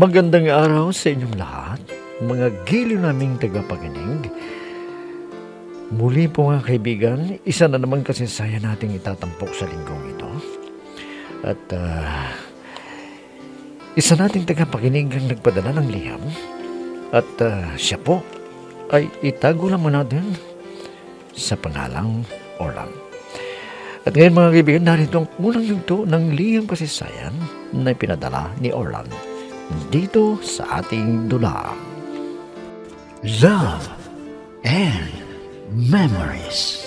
Magandang araw sa inyong lahat, mga giliw naming tagapakinig. Muli po mga kaibigan, isa na naman kasaysayan nating itatampok sa linggong ito. At isa nating tagapakinig ang nagpadala ng liham. At siya po ay itago naman natin sa pangalang Orlan. At ngayon mga kaibigan, narito ang unang yugto ng liham kasaysayan na pinadala ni Orlan dito sa ating dula. Love and Memories.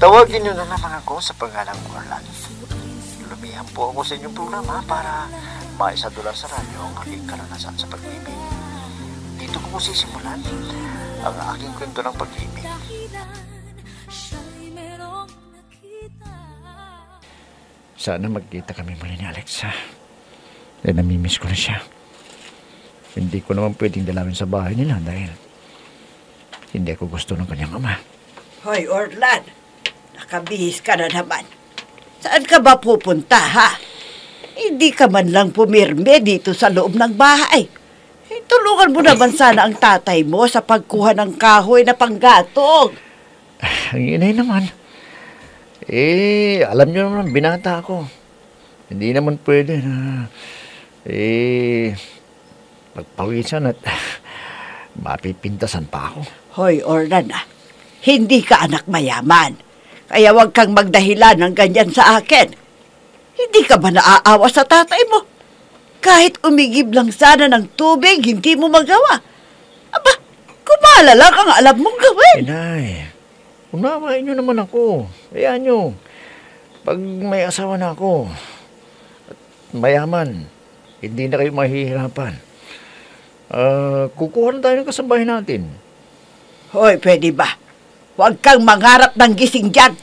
Tawagin niyo na lamang ako sa pangalang Orlan. Lumihan po ako sa inyong programa para maisadula sa radyo ang aking karanasan sa pag-ibig. Dito ko po sisimulan ang aking kwento ng pag-ibig. Sana magkita kami muli ni Alexa. Dahil namimiss ko na siya. Hindi ko naman pwedeng dalawin sa bahay nila dahil hindi ako gusto ng kanyang ama. Hoy, Orlan! Nakabihis ka na naman. Saan ka ba pupunta, ha? Hindi ka man lang pumirme dito sa loob ng bahay. Tulungan mo naman sana ang tatay mo sa pagkuha ng kahoy na panggatong. Ang inay naman. Alam niyo naman, binata ako. Hindi naman pwede na, magpawisan at mapipintasan pa ako. Hoy, Orlan, hindi ka anak mayaman. Kaya huwag kang magdahilan ng ganyan sa akin. Hindi ka ba naaawa sa tatay mo? Kahit umigib lang sana ng tubig, hindi mo magawa. Aba, kumalala kang alam mong gawin. Inay, unawain niyo naman ako. Ayan niyo, pag may asawa na ako at mayaman, hindi na kayo mahihirapan. Kukuha na tayo ng kasambahay natin. Hoy, pwede ba? Huwag kang mangarap ng gising dyan.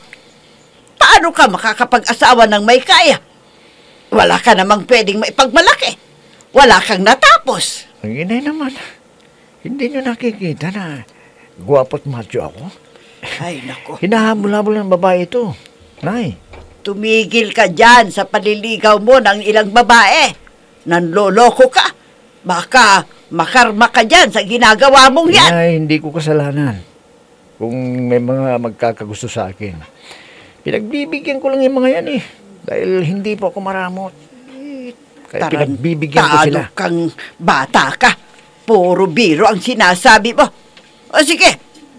Paano ka makakapag-asawa ng may kaya? Wala ka namang pwedeng maipagmalaki. Wala kang natapos. Ang inay naman, hindi niyo nakikita na guwapo't macho ako? Ay, naku. Hinahabol-habol ng babae ito. Nay. Tumigil ka dyan sa paliligaw mo ng ilang babae. Nanloloko ka. Baka makarma ka dyan sa ginagawa mong yan. Nay, hindi ko kasalanan. Kung may mga magkakagusto sa akin. Pinagbibigyan ko lang yung mga yan eh. Dahil hindi po ako maramot. Kaya pinagbibigyan ko sila. Kang bata ka. Puro biro ang sinasabi mo. O sige,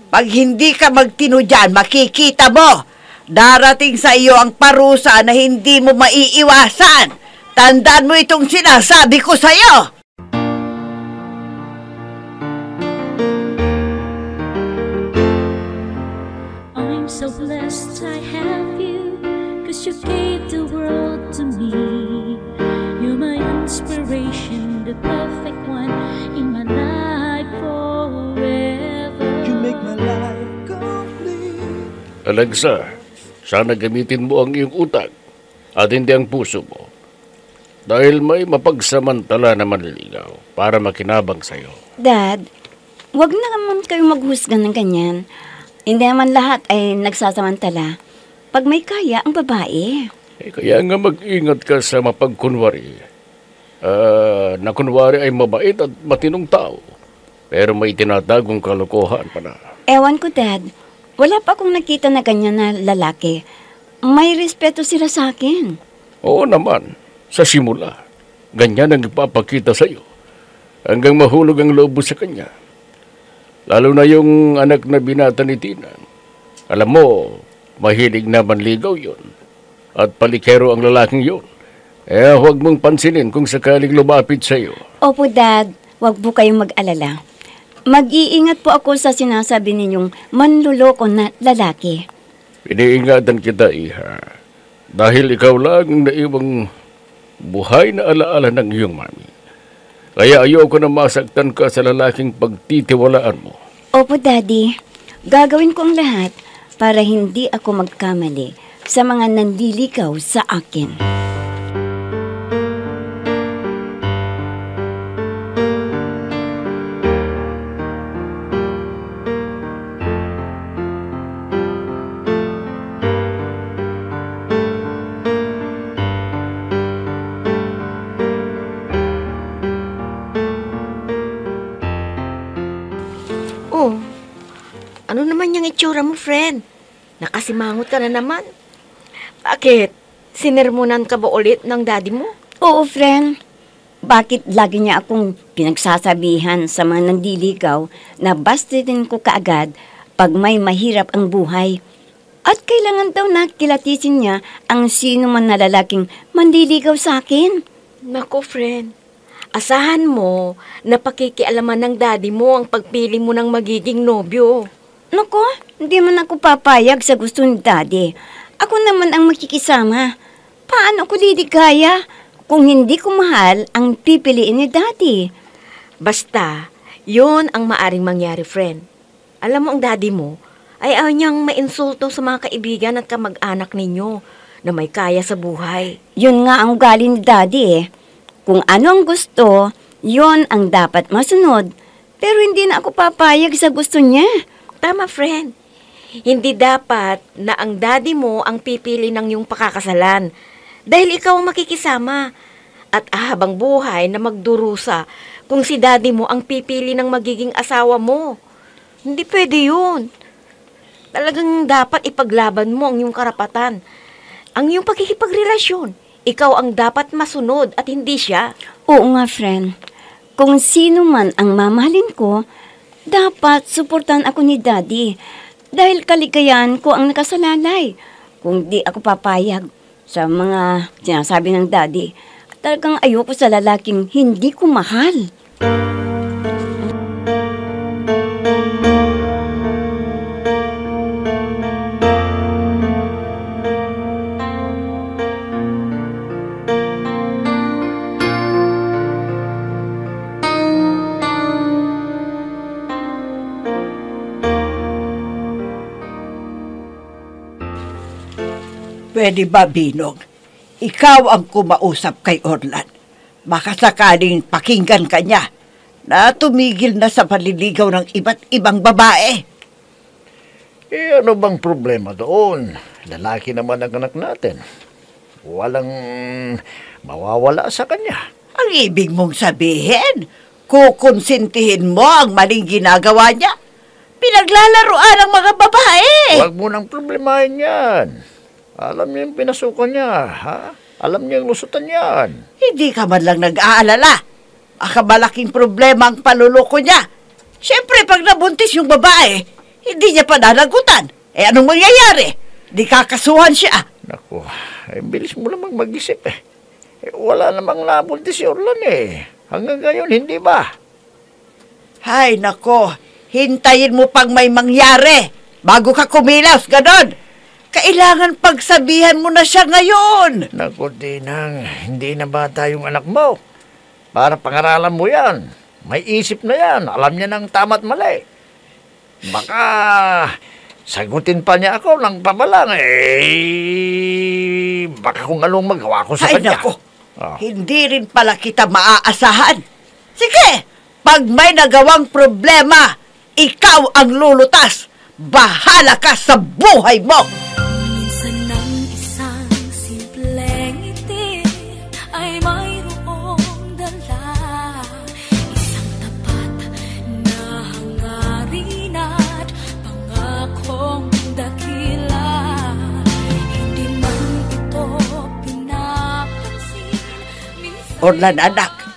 pag hindi ka magtino dyan, makikita mo. Darating sa iyo ang parusa na hindi mo maiiwasan. Tandaan mo itong sinasabi ko sa iyo. So blessed I have you, 'cause you gave the world to me. You're my inspiration, the perfect one in my life forever. You make my life complete. Alexa, sana gamitin mo ang iyong utak at hindi ang puso mo. Dahil may mapagsamantala na manliligaw para makinabang sa'yo. Dad, wag na naman kayong maghusga ng ganyan. Hindi naman lahat ay nagsasamantala. Pag may kaya ang babae. Kaya nga mag-ingat ka sa mapagkunwari. Na kunwari ay mabait at matinong tao. Pero may tinatagong kalokohan pala. Ewan ko, Dad. Wala pa akong nakita na ganyan na lalaki. May respeto sila sa akin. Oo naman. Sa simula. Ganyan ang ipapakita sa'yo. Hanggang mahulog ang loob sa kanya. Lalo na yung anak na binata ni Tina. Alam mo, mahilig na manligaw yun. At palikero ang lalaking yun. Huwag mong pansinin kung sakaling lumapit sa iyo. Opo, Dad. Huwag po kayong mag-alala. Mag-iingat po ako sa sinasabi ninyong manluloko na lalaki. Iniingatan kita, Iha. Dahil ikaw lang ang naiwang buhay na alaala ng iyong mami. Kaya ayoko na masaktan ka sa lalaking pagtitiwalaan mo. Opo, Daddy. Gagawin ko ang lahat para hindi ako magkamali sa mga nandiligaw sa akin. Oh, ano naman yung itsura mo, friend? Nakasimangot ka na naman. Bakit? Sinermonan ka ba ulit ng daddy mo? Oo, friend. Bakit lagi niya akong pinagsasabihan sa mga nandiligaw na bastitin ko kaagad pag may mahirap ang buhay? At kailangan daw na kilatisin niya ang sino man na lalaking mandiligaw sa akin. Nako, friend. Asahan mo na pakikialaman ng daddy mo ang pagpili mo ng magiging nobyo. Nako, hindi man ako papayag sa gusto ni daddy. Ako naman ang makikisama. Paano ko liligaya kung hindi ko mahal ang pipiliin ni daddy? Basta, yon ang maaring mangyari, friend. Alam mo ang daddy mo, ay ayaw niyang mainsulto sa mga kaibigan at kamag-anak ninyo na may kaya sa buhay. Yun nga ang ugali ni daddy eh. Kung ano ang gusto, yon ang dapat masunod. Pero hindi na ako papayag sa gusto niya. Tama, friend. Hindi dapat na ang daddy mo ang pipili ng iyong pakakasalan dahil ikaw ang makikisama. At habang buhay na magdurusa kung si daddy mo ang pipili ng magiging asawa mo. Hindi pwede yun. Talagang dapat ipaglaban mo ang iyong karapatan. Ang iyong pagkikipagrelasyon. Ikaw ang dapat masunod at hindi siya. Oo nga, friend. Kung sino man ang mamahalin ko, dapat suportan ako ni daddy. Dahil kaligayahan ko ang nakasalalay. Kung di ako papayag sa mga sinasabi ng daddy, talagang ayoko sa lalaking hindi ko mahal. Pwede ba, Binong? Ikaw ang kumausap kay Orlan. Baka sakaling pakinggan ka niya na tumigil na sa paliligaw ng iba't ibang babae. Eh, ano bang problema doon? Lalaki naman ang anak natin. Walang mawawala sa kanya. Ang ibig mong sabihin, kukonsintihin mo ang maling ginagawa niya? Pinaglalaroan ang mga babae. Huwag mo nang problemahin yan. Alam niya yung pinasukan niya, ha? Alam niya yung lusutan yan. Hindi ka man lang nag-aalala. Baka malaking problema ang paluloko niya. Siyempre, pag nabuntis yung babae, hindi niya pa nanagutan. Eh, anong mangyayari? Di kakasuhan siya. Naku, bilis mo namang mag-isip eh. Wala namang nabuntis si Orlan eh. Hanggang ngayon, hindi ba? Hay, nako. Hintayin mo pang may mangyari bago ka kumilos, ganon. Kailangan pagsabihan mo na siya ngayon. Naku, Dinang, hindi na bata yung anak mo. Para pangaralan mo yan. May isip na yan. Alam niya ng tama't mali. Baka sagutin pa niya ako ng pabalang eh. Baka kung anong magawa ko sa Ay, kanya. nako. Oh. Hindi rin pala kita maaasahan. Sige, pag may nagawang problema, ikaw ang lulutas. Bahala ka sa buhay mo. Minsan ng isang simpleng ngiti ay mayroong dala, isang tapat na hangarin at pangakong dakila. Hindi man ito pinapansin. Orlan, anak,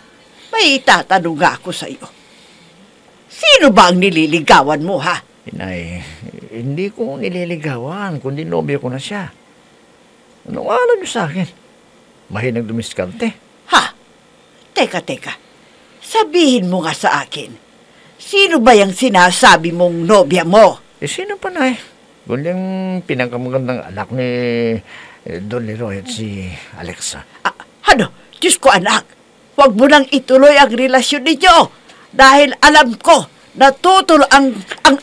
may itatanong nga ako sa iyo. Sino ba ang nililigawan mo, ha? Inay, hindi ko nililigawan, kundi nobyo ko na siya. Anong alam niyo sa akin? Mahinang dumiskarte. Ha? Teka. Sabihin mo nga sa akin, sino ba yung sinasabi mong nobya mo? Eh, sino pa na eh? Kundi ang pinagkamagandang anak ni Don Leroy at si Alexa. Ano? Diyos ko, anak, huwag mo nang ituloy ang relasyon ninyo dahil alam ko natutulo ang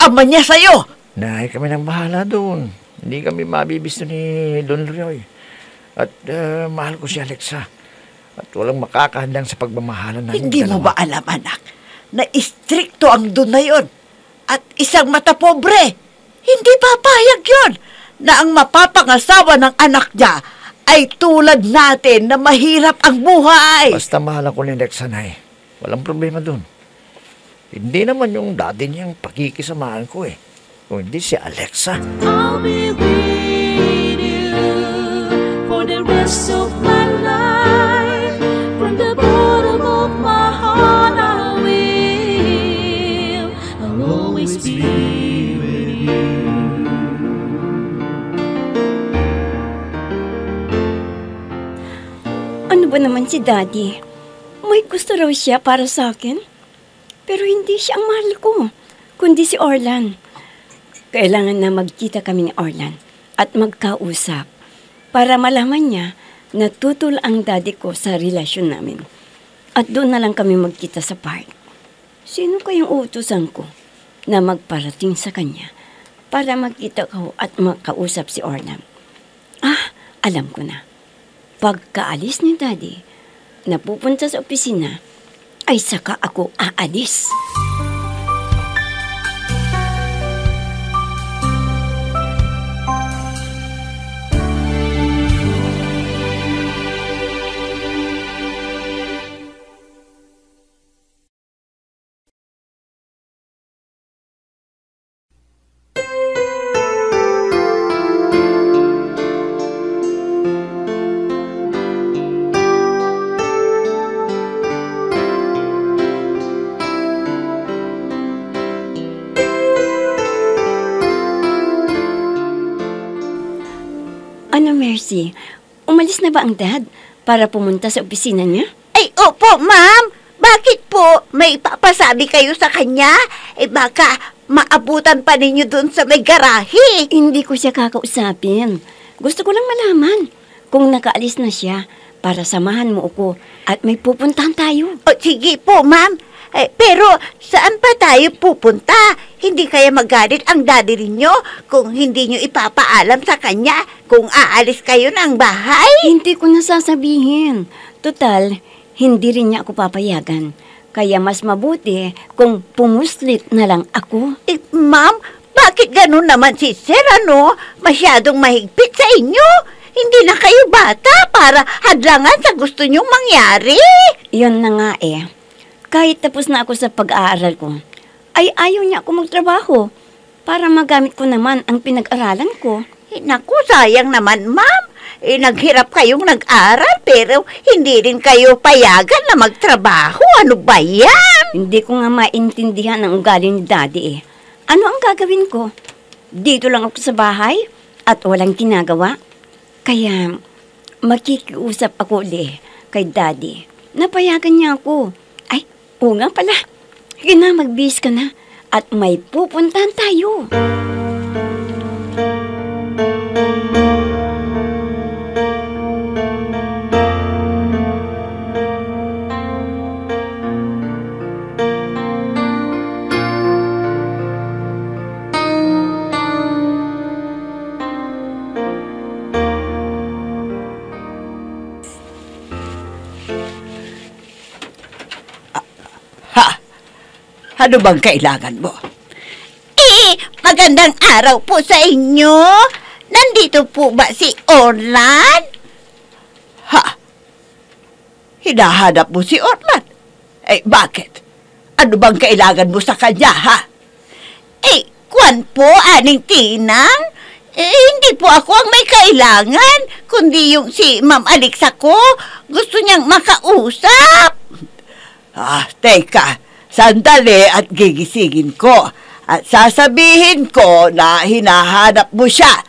ama niya sa'yo. Nay, kami nang bahala doon. Hindi kami mabibisto ni Don Roy. At mahal ko si Alexa. At walang makakahandang sa pagmamahalan namin. Hindi mo ba alam, anak, na istrikto ang Don na yon? At isang mata pobre, hindi papayag yon na ang mapapangasawa ng anak niya ay tulad natin na mahirap ang buhay. Basta mahal ako ni Alexa, Nay. Walang problema dun. Hindi naman yung dati niyang pakikisamahan ko kung hindi si Alexa. I'll be with you for the rest of my life. From the bottom of my heart, I will. I'll always be with you. Ano ba naman si Daddy? May gusto raw siya para sa akin. Pero hindi siya ang mahal ko, kundi si Orlan. Kailangan na magkita kami ni Orlan at magkausap para malaman niya na tutol ang daddy ko sa relasyon namin. At doon na lang kami magkita sa park. Sino kayong uutusan ko na magparating sa kanya para magkita ko at magkausap si Orlan? Alam ko na. Pagkaalis ni daddy, na pupunta sa opisina, ay saka ako aalis. Ano, Mercy? Umalis na ba ang dad para pumunta sa opisina niya? Ay, opo, ma'am. Bakit po? May papasabi kayo sa kanya? Baka maabutan pa ninyo dun sa may garahe. Hindi ko siya kakausapin. Gusto ko lang malaman kung nakaalis na siya para samahan mo ako at may pupuntahan tayo. O, sige po, ma'am. Pero saan pa tayo pupunta? Hindi kaya magalit ang daddy ninyo kung hindi nyo ipapaalam sa kanya kung aalis kayo ng bahay? Hindi ko nasasabihin. Total, hindi rin niya ako papayagan. Kaya mas mabuti kung pumuslit na lang ako. Ma'am, bakit ganun naman si Sir, ano? Masyadong mahigpit sa inyo. Hindi na kayo bata para hadlangan sa gusto nyong mangyari. Yun na nga Kahit tapos na ako sa pag-aaral ko, ay ayaw niya ako magtrabaho para magamit ko naman ang pinag-aralan ko. Naku, sayang naman, ma'am. Naghirap kayong nag-aral pero hindi rin kayo payagan na magtrabaho. Ano ba yan? Hindi ko nga maintindihan ang ugali ni Daddy Ano ang gagawin ko? Dito lang ako sa bahay at walang ginagawa. Kaya makikiusap ako kay Daddy. Napayagan niya ako. Oo nga pala. Sige na, magbihis ka na. At may pupuntahan tayo. Ano bang kailangan mo? Magandang araw po sa inyo. Nandito po ba si Orlan? Hinahanap mo si Orlan? Bakit? Ano bang kailangan mo sa kanya, kwan po, Aning Tinang? Hindi po ako ang may kailangan, kundi yung si Ma'am Alexa ko. Gusto niyang makausap. Teka. Sandali at gigisingin ko at sasabihin ko na hinahanap mo siya.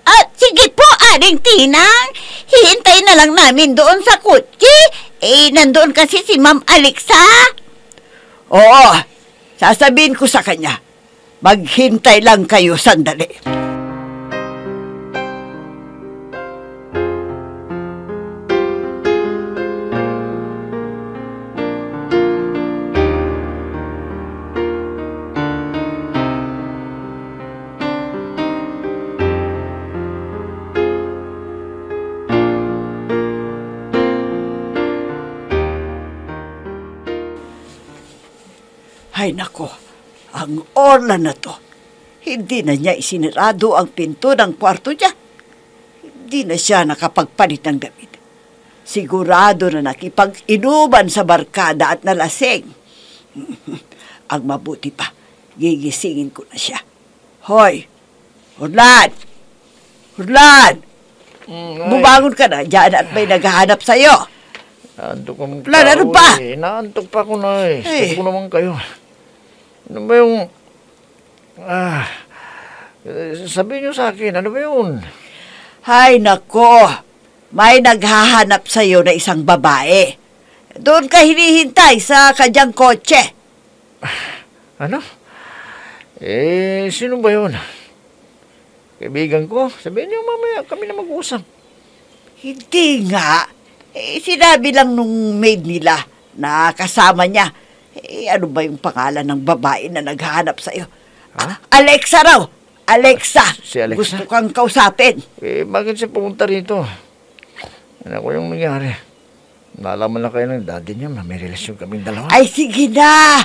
At sige po, Aling Tinang, hihintayin na lang namin doon sa kutsi. Nandoon kasi si Ma'am Alexa. Oo, sasabihin ko sa kanya. Maghintay lang kayo sandali. Ay nako, ang Orlan na to. Hindi na niya isinarado ang pinto ng kwarto niya. Hindi na siya nakapagpalit ng damit. Sigurado na nakipag-inuman sa barkada at nalasing. Ang mabuti pa, gigisingin ko na siya. Hoy, Orlan! Orlan! Bumangon ka na dyan at may naghahanap sa'yo. Naantok ang Lan, ano ba? Naantok pa ako na eh. Eh. Sabi ko naman kayo. Ano ba yung... sabihin niyo sa akin, ano ba yun? Hay nako, may naghahanap sa'yo na isang babae. Doon ka hinihintay sa kanyang kotse. Ano? Sino ba yun? Kaibigan ko? Sabihin niyo mamaya, kami na mag-usap. Hindi nga. Sinabi lang nung maid nila na kasama niya. Ano ba yung pangalan ng babae na naghahanap sa'yo? Ha? Alexa raw. Alexa. Si Alexa? Gusto kang kausapin. Bakit siya pumunta rito? Ano ko yung nangyari? Nalaman na kayo ng daddy niya na may relasyon kaming dalawa. Ay, sige na.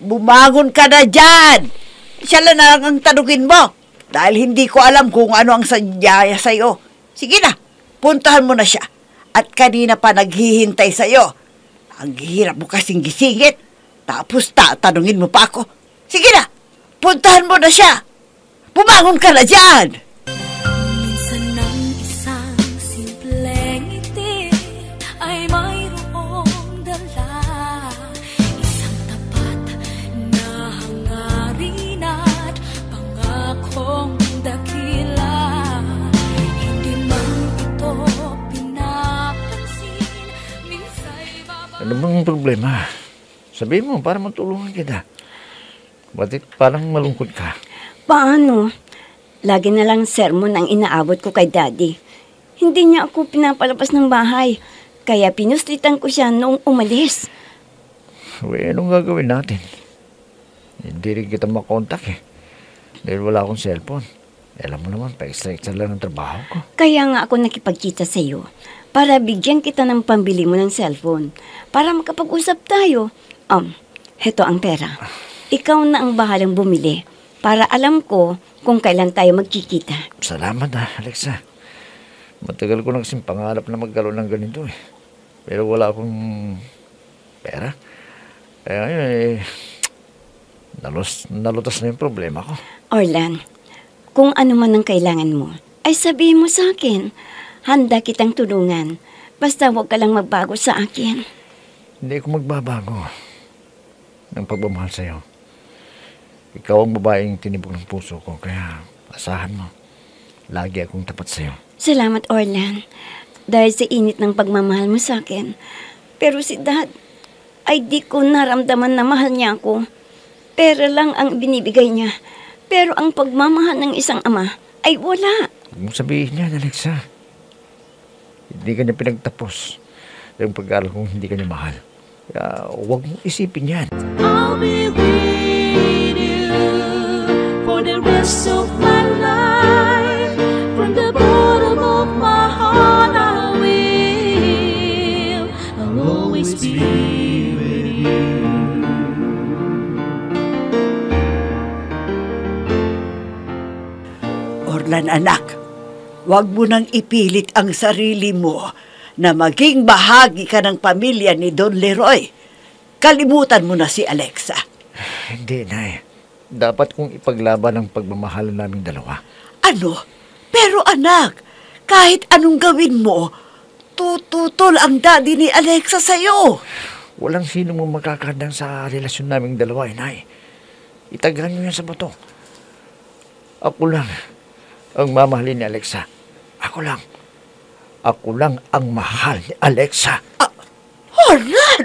Bumangon ka na dyan. Siya lang na lang ang tanungin mo. Dahil hindi ko alam kung ano ang sadyaya sa'yo. Sige na, puntahan mo na siya. At kanina pa naghihintay sa'yo. Ang hirap mo kasing gisingit. Tapos tatanungin mo pa ako. Sige na, puntahan mo na siya. Bumangon ka na dyan. Minsan ng isang simpleng ngiti ay mayroong dala. Isang tapat na hangarin at pangakong dakila. Hindi man ito pinapansin, minsa'y Ano bang problema? Sabihin mo para matulungan kita. Bakit parang malungkot ka? Paano? Lagi na lang sermon ang inaabot ko kay Daddy. Hindi niya ako pinapalabas ng bahay, kaya pinuslitan ko siya noong umalis. Anong gagawin natin? Hindi rin kita makontak eh. Dahil wala akong cellphone. Alam mo naman, pa-extra lang ang trabaho ko. Kaya nga ako nakipagkita sa iyo, para bigyan kita ng pambili mo ng cellphone, para makapag-usap tayo. Heto ang pera. Ikaw na ang bahalang bumili, para alam ko kung kailan tayo magkikita. Salamat Alexa. Matagal ko na kasing pangarap na magkaroon ng ganito eh. Pero wala akong pera. Kaya ngayon nalutas na yung problema ko. Orlan, kung ano man ang kailangan mo, ay sabihin mo sa akin. Handa kitang tulungan. Basta huwag ka lang magbago sa akin. Hindi ako magbabago ng pagmamahal sa'yo. Ikaw ang babaeng tinibok ng puso ko, kaya asahan mo. Lagi akong tapat sa'yo. Salamat, Orlan. Dahil sa init ng pagmamahal mo sa akin. Pero si Dad, ay di ko naramdaman na mahal niya ako. Pera lang ang binibigay niya. Pero ang pagmamahal ng isang ama ay wala. Huwag mong sabihin yan, Alexa. Hindi ka niya pinagtapos yung pag-aaral kung hindi ka niya mahal. Kaya huwag mong isipin yan. I'll be with you for the rest of my life. From the bottom of my heart I will. I'll always be with you. Orlan anak, huwag mo nang ipilit ang sarili mo na maging bahagi ka ng pamilya ni Don Leroy. Kalimutan mo na si Alexa. Hindi, Nay. Dapat kong ipaglaban ang pagmamahal naming dalawa. Ano? Pero anak, kahit anong gawin mo, tututol ang daddy ni Alexa sa'yo. Walang sino mo makakandang sa relasyon naming dalawa, Nay. Itagan niyo yan sa bato. Ako lang ang mamahalin ni Alexa. Ako lang. Ako lang ang mahal ni Alexa. Orlan!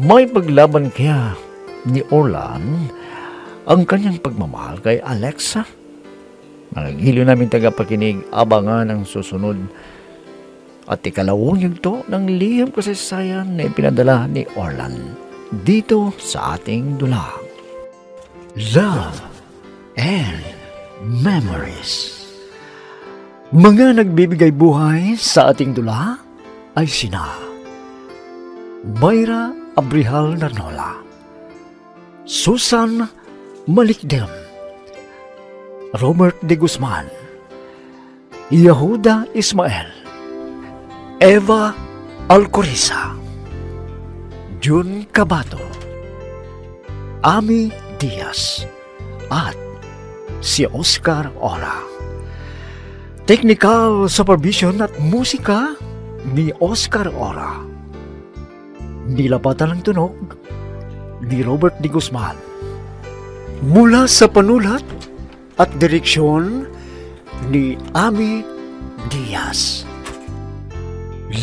May paglaban kaya ni Orlan ang kanyang pagmamahal kay Alexa? Mga giliw namin tagapakinig, abangan ang susunod at ikalawang yugto ng liham kasaysayan na ipinadala ni Orlan dito sa ating dulang. Love and Memories. Mga nagbibigay buhay sa ating dula ay sina Mayra Abrihal Narnola, Susan Malikdem, Robert de Guzman, Yehuda Ismael, Eva Alcoriza, Jun Cabato, Ami Diaz, at si Oscar Ora. Technical supervision at musika ni Oscar Ora. Nilapatan ng tunog ni Robert de Guzman. Mula sa panulat at direksyon ni Ami Diaz.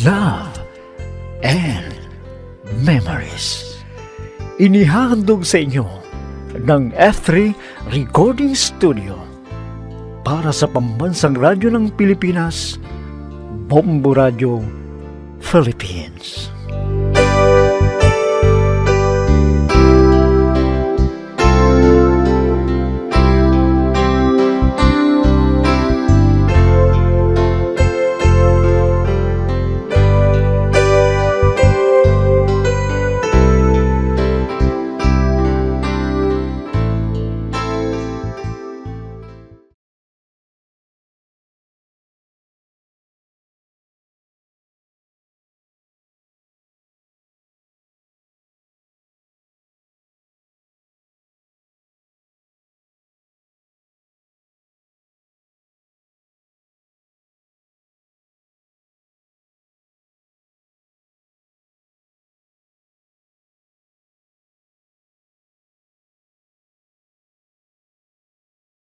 Love and Memories. Inihahandog sa inyo ng F3 Recording Studio para sa Pambansang Radyo ng Pilipinas, Bombo Radio, Philippines.